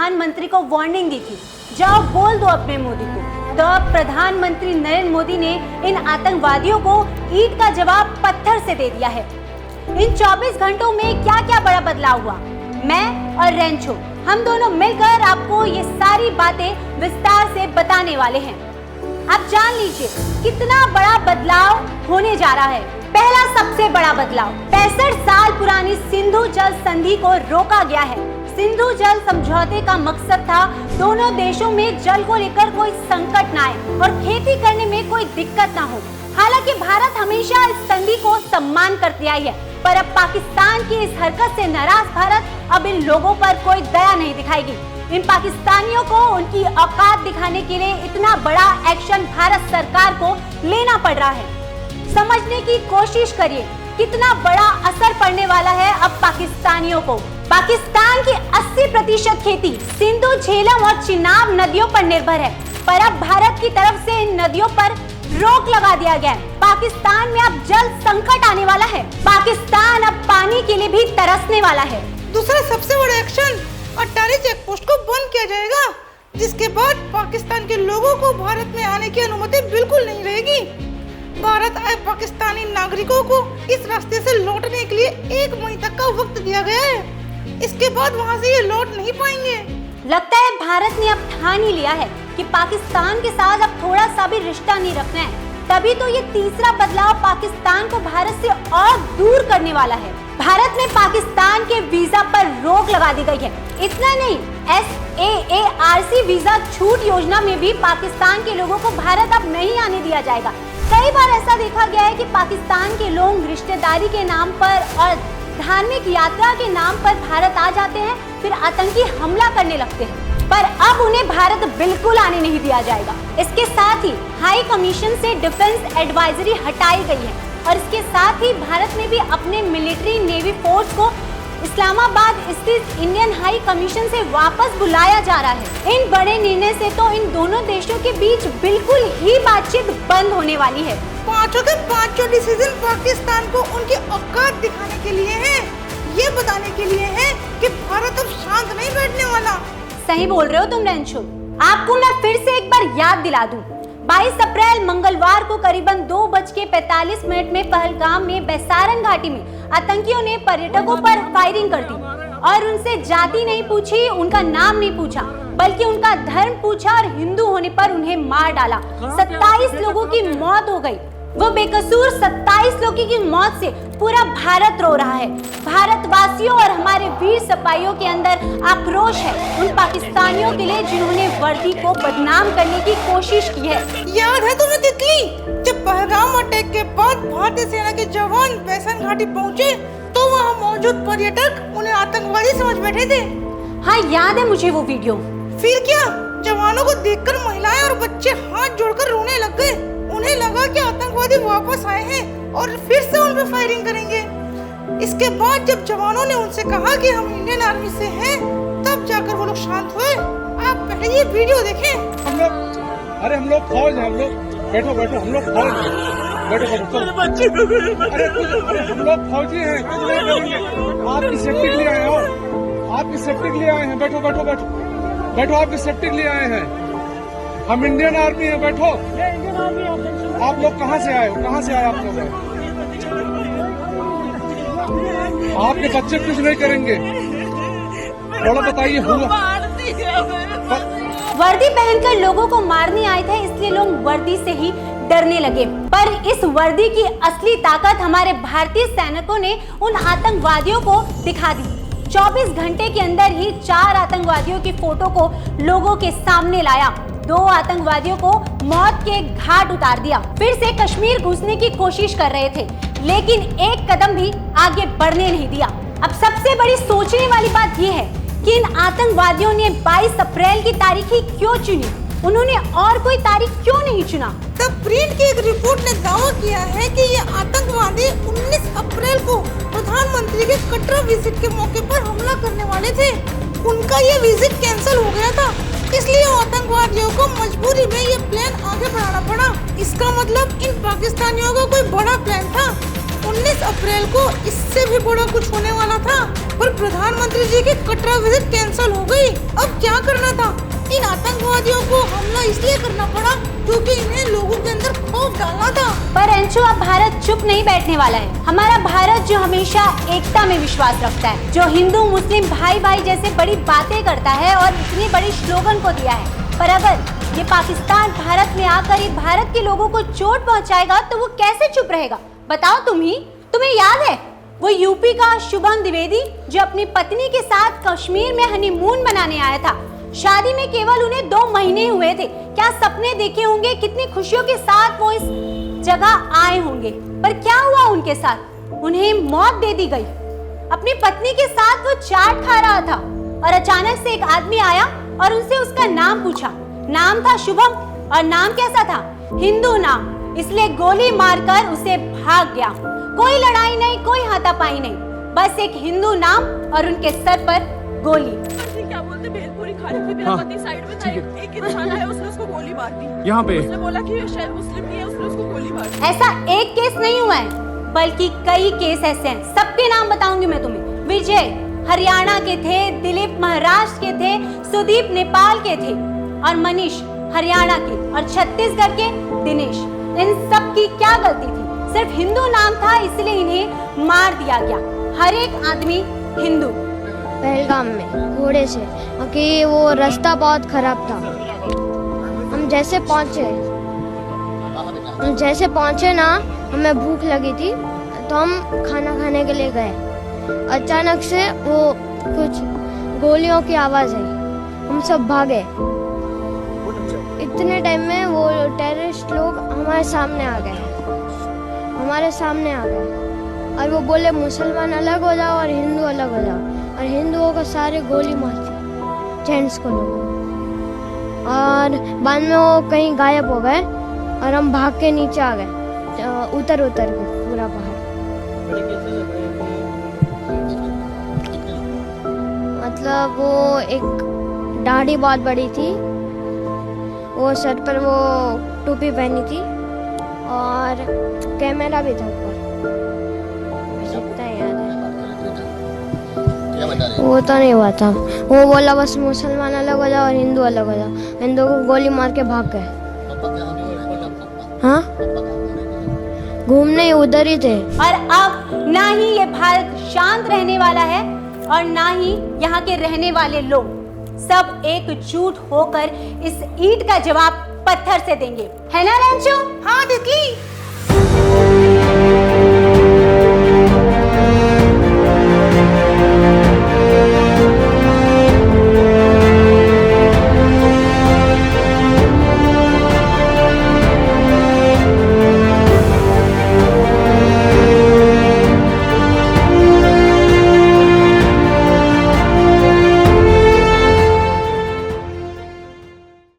प्रधानमंत्री को वार्निंग दी थी, जाओ बोल दो अपने मोदी को। तो अब प्रधानमंत्री नरेंद्र मोदी ने इन आतंकवादियों को ईंट का जवाब पत्थर से दे दिया है। इन 24 घंटों में क्या क्या बड़ा बदलाव हुआ, मैं और रेंचो हम दोनों मिलकर आपको ये सारी बातें विस्तार से बताने वाले हैं। आप जान लीजिए कितना बड़ा बदलाव होने जा रहा है। पहला सबसे बड़ा बदलाव, 65 साल पुरानी सिंधु जल संधि को रोका गया है। सिंधु जल समझौते का मकसद था दोनों देशों में जल को लेकर कोई संकट ना आए और खेती करने में कोई दिक्कत ना हो। हालांकि भारत हमेशा इस संधि को सम्मान करती आई है, पर अब पाकिस्तान की इस हरकत से नाराज भारत अब इन लोगों पर कोई दया नहीं दिखाएगी। इन पाकिस्तानियों को उनकी औकात दिखाने के लिए इतना बड़ा एक्शन भारत सरकार को लेना पड़ रहा है। समझने की कोशिश करिए कितना बड़ा असर पड़ने वाला है अब पाकिस्तानियों को। पाकिस्तान की 80% खेती सिंधु, झेलम और चिनाब नदियों पर निर्भर है, पर अब भारत की तरफ से इन नदियों पर रोक लगा दिया गया है। पाकिस्तान में अब जल संकट आने वाला है। पाकिस्तान अब पानी के लिए भी तरसने वाला है। दूसरा सबसे बड़ा एक्शन, अटारी चेक पोस्ट को बंद किया जाएगा, जिसके बाद पाकिस्तान के लोगों को भारत में आने की अनुमति बिल्कुल नहीं रहेगी। भारत आए पाकिस्तानी नागरिकों को इस रास्ते से लौटने के लिए 1 मई तक का वक्त दिया गया है। इसके बाद वहाँ से ये लौट नहीं पाएंगे। लगता है भारत ने अब ठान ही लिया है कि पाकिस्तान के साथ अब थोड़ा सा भी रिश्ता नहीं रखना है। तभी तो ये तीसरा बदलाव पाकिस्तान को भारत से और दूर करने वाला है। भारत में पाकिस्तान के वीजा पर रोक लगा दी गई है। इतना नहीं, SAARC वीजा छूट योजना में भी पाकिस्तान के लोगों को भारत अब नहीं आने दिया जाएगा। कई बार ऐसा देखा गया है कि पाकिस्तान के लोग रिश्तेदारी के नाम पर और धार्मिक यात्रा के नाम पर भारत आ जाते हैं, फिर आतंकी हमला करने लगते हैं, पर अब उन्हें भारत बिल्कुल आने नहीं दिया जाएगा। इसके साथ ही हाई कमीशन से डिफेंस एडवाइजरी हटाई गई है और इसके साथ ही भारत में भी अपने मिलिट्री नेवी फोर्स को इस्लामाबाद स्थित इंडियन हाई कमीशन से वापस बुलाया जा रहा है। इन बड़े निर्णय से तो इन दोनों देशों के बीच बिल्कुल ही बातचीत बंद होने वाली है। पांचों के पांचों डिसीजन पाकिस्तान को उनकी औकात दिखाने के लिए है, ये बताने के लिए है कि भारत अब शांत नहीं बैठने वाला। सही बोल रहे हो तुम रेंचो। आपको मैं फिर से एक बार याद दिला दूं, 22 अप्रैल मंगलवार को करीबन 2:45 में पहलगाम में बैसारन घाटी में आतंकियों ने पर्यटकों पर फायरिंग कर दी और उनसे जाति नहीं पूछी, उनका नाम नहीं पूछा, बल्कि उनका धर्म पूछा और हिंदू होने पर उन्हें मार डाला। 27 लोगों की मौत हो गई। वो बेकसूर 27 लोगों की मौत से पूरा भारत रो रहा है। भारतवासियों और हमारे वीर सिपाहियों के अंदर आक्रोश है उन पाकिस्तानियों के लिए जिन्होंने वर्दी को बदनाम करने की कोशिश की है। याद है तुम्हें तितली, जब पहलगाम अटैक के बाद भारतीय सेना के जवान बैसन घाटी पहुँचे तो वहाँ मौजूद पर्यटक उन्हें आतंकवादी समझ बैठे थे। हाँ याद है मुझे वो वीडियो। फिर क्या, जवानों को देखकर महिलाएं और बच्चे हाथ जोड़कर रोने लग गए। उन्हें लगा कि आतंकवादी वापस आए हैं और फिर से उन पर फायरिंग करेंगे। इसके बाद जब जवानों ने उनसे कहा कि हम इंडियन आर्मी से हैं, तब जाकर वो लोग शांत हुए। आप पहले ये वीडियो देखें। हम लोग फौज हैं, हम लोग बैठो हम लोग फौज हैं, बैठो अरे हम लोग फौजी हैं, कुछ नहीं करेंगे। आपकी सेफ्टी के लिए आए हो, आपकी सेफ्टी के लिए आए हैं, बैठो आपकी सेफ्टी के लिए आए हैं। हम इंडियन आर्मी है, बैठो। आप लोग कहाँ से आए हो, कहाँ से आए आप लोग? आपके बच्चे कुछ नहीं करेंगे, थोड़ा बताइए। वर्दी पहनकर लोगों को मारने आए थे, इसलिए लोग वर्दी से ही डरने लगे। पर इस वर्दी की असली ताकत हमारे भारतीय सैनिकों ने उन आतंकवादियों को दिखा दी। 24 घंटे के अंदर ही 4 आतंकवादियों की फोटो को लोगों के सामने लाया, 2 आतंकवादियों को मौत के घाट उतार दिया, फिर से कश्मीर घुसने की कोशिश कर रहे थे, लेकिन एक कदम भी आगे बढ़ने नहीं दिया। अब सबसे बड़ी सोचने वाली बात यह है कि इन आतंकवादियों ने 22 अप्रैल की तारीख ही क्यों चुनी? उन्होंने और कोई तारीख क्यों नहीं चुना? तब प्रिंट की एक रिपोर्ट ने दावा किया है कि ये आतंकवादी 19 अप्रैल को प्रधानमंत्री के कटरा विजिट के मौके पर हमला करने वाले थे। उनका ये विजिट कैंसिल हो गया था, इसलिए आतंकवादियों को मजबूरी में ये प्लान आगे बढ़ाना पड़ा। इसका मतलब इन पाकिस्तानियों का कोई बड़ा प्लान था। 19 अप्रैल को इससे भी बड़ा कुछ होने वाला था, पर प्रधानमंत्री जी की कटरा विजिट कैंसिल हो गई। अब क्या करना था? इन आतंकवादियों को हमला इसलिए करना पड़ा क्योंकि इन्हें लोगों के अंदर खौफ डालना था। पर अंशु, अब भारत चुप नहीं बैठने वाला है। हमारा भारत जो हमेशा एकता में विश्वास रखता है, जो हिंदू मुस्लिम भाई भाई जैसे बड़ी बातें करता है और इतनी बड़ी स्लोगन को दिया है, पर अगर ये पाकिस्तान भारत में आकर ये भारत के लोगों को चोट पहुंचाएगा तो वो कैसे चुप रहेगा? बताओ तुम्हें याद है वो यूपी का शुभम द्विवेदी जो अपनी पत्नी के साथ कश्मीर में हनीमून मनाने आया था। शादी में केवल उन्हें 2 महीने हुए थे। क्या सपने देखे होंगे, कितनी खुशियों के साथ वो इस जगह आए होंगे, पर क्या हुआ उनके साथ? उन्हें मौत दे दी गई। अपनी पत्नी के साथ वो चाट खा रहा था और अचानक से एक आदमी आया और उनसे उसका नाम पूछा। नाम था शुभम और नाम कैसा था? हिंदू नाम। इसलिए गोली मारकर उसे भाग गया। कोई लड़ाई नहीं, कोई हाथापाई नहीं, बस एक हिंदू नाम और उनके सर पर गोली। क्या बोलते भेलपुरी खा रहे थे, मेरा पति साइड में था, एक इंसान आया, उसने उसको गोली मार दी। यहाँ पे उसने बोला कि ये शायद मुस्लिम नहीं है, उसने उसको गोली मार दी। ऐसा एक केस नहीं हुआ है, बल्कि कई केस ऐसे हैं। सबके नाम बताऊंगी मैं तुम्हें। विजय हरियाणा के थे, दिलीप महाराष्ट्र के थे, सुदीप नेपाल के थे और मनीष हरियाणा के और छत्तीसगढ़ के दिनेश। इन सब की क्या गलती थी? सिर्फ हिंदू नाम था इसलिए इन्हें मार दिया गया। हर एक आदमी हिंदू। पहलगाम में घोड़े से, क्योंकि वो रास्ता बहुत खराब था। हम जैसे पहुंचे ना, हमें भूख लगी थी तो हम खाना खाने के लिए गए। अचानक से वो कुछ गोलियों की आवाज़ आई, हम सब भागे। इतने टाइम में वो टेररिस्ट लोग हमारे सामने आ गए और वो बोले मुसलमान अलग हो जाओ और हिंदू अलग हो जाओ, और हिंदुओं को सारे गोली मारती, जेंट्स को लोग। और बाद में वो कहीं गायब हो गए और हम भाग के नीचे आ गए, उतर के पूरा पहाड़। मतलब वो एक दाढ़ी बहुत बड़ी थी, वो सर पर वो टोपी पहनी थी और कैमरा भी था ऊपर। इतना याद है। वो तो नहीं हुआ था। वो बोला बस मुसलमान अलग हो जाओ और हिंदू अलग हो जाओ। हिंदू को गोली मार के भाग गए। हाँ, घूमने उधर ही थे। और अब ना ही ये भारत शांत रहने वाला है और ना ही यहाँ के रहने वाले लोग। सब एकजुट होकर इस ईंट का जवाब पत्थर से देंगे, है ना रंजू? हाँ तितली,